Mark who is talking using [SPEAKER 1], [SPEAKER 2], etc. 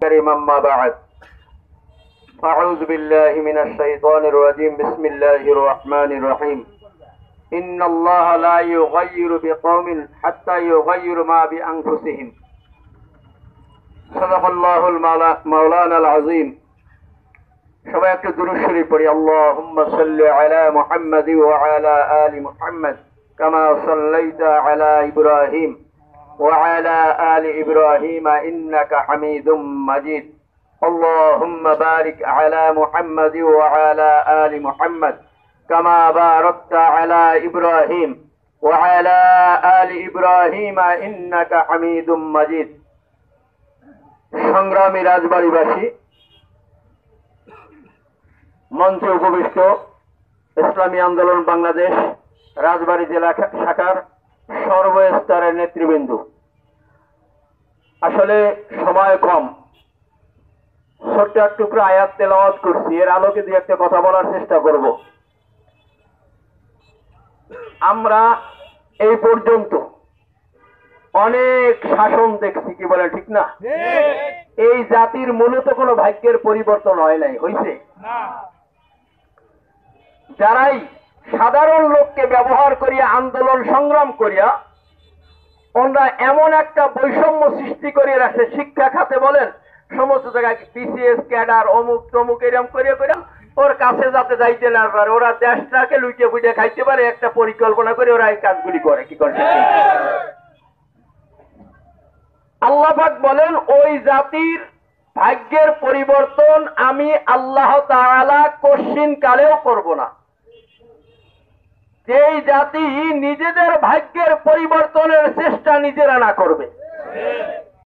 [SPEAKER 1] الكريم أما بعد أعوذ بالله من الشيطان الرجيم بسم الله الرحمن الرحيم إن الله لا يغير بقوم حتى يغيروا ما بأنفسهم صدق الله مولانا العظيم সবাই একটু দুরূদ শরীফ পড়ি আল্লাহুম্মা সাল্লি আলা মুহাম্মাদ ওয়া আলা আলি মুহাম্মাদ কামা সাল্লাইতা আলা ইব্রাহিম ওয়া আলা আলি ইব্রাহিম ইন্নাকা হামিদুম মাজিদ আল্লাহুম্মা বারিক আলা মুহাম্মাদ ওয়া আলা আলি মুহাম্মাদ কামা বারাকতা আলা ইব্রাহিম ওয়া আলা আলি ইব্রাহিম ইন্নাকা হামিদুম মাজিদ। সংগ্রামী রাজবাড়ীবাসী, মঞ্চে উপবিষ্ট ইসলামী আন্দোলন বাংলাদেশ রাজবাড়ী জেলা শাখার সর্বস্তরের নেতৃবৃন্দ, আসলে সময় কম, ছোট্ট এক টুকরা আয়াত তেলাওয়াত করছি, এর আলোকে দিয়ে একটা কথা বলার চেষ্টা করব। আমরা এই পর্যন্ত অনেক শাসন দেখছি, কি বলে ঠিক না? এই জাতির মূলত কোনো ভাগ্যের পরিবর্তন হয় নাই, হইছে? যারাই সাধারণ লোককে ব্যবহার করিয়া আন্দোলন সংগ্রাম করিয়া ওরা এমন একটা বৈষম্য সৃষ্টি করিয়া রাখছে, শিক্ষা খাতে বলেন, সমস্ত জায়গায় বিসিএস ক্যাডার অমুক তমুক এরকম করিয়া করিয়া ওর কাছে যাতে যাইতে না পারে, ওরা দেশটাকে লুইটে পুইটে খাইতে পারে, একটা পরিকল্পনা করে ওরা এই কাজগুলি করে। কি করে? আল্লাহ পাক বলেন, ওই জাতির ভাগ্যের পরিবর্তন আমি আল্লাহ তাআলা কশিন কালেও করব না। যেই জাতি নিজেদের ভাগ্যের পরিবর্তনের চেষ্টা নিজেরা না করবে,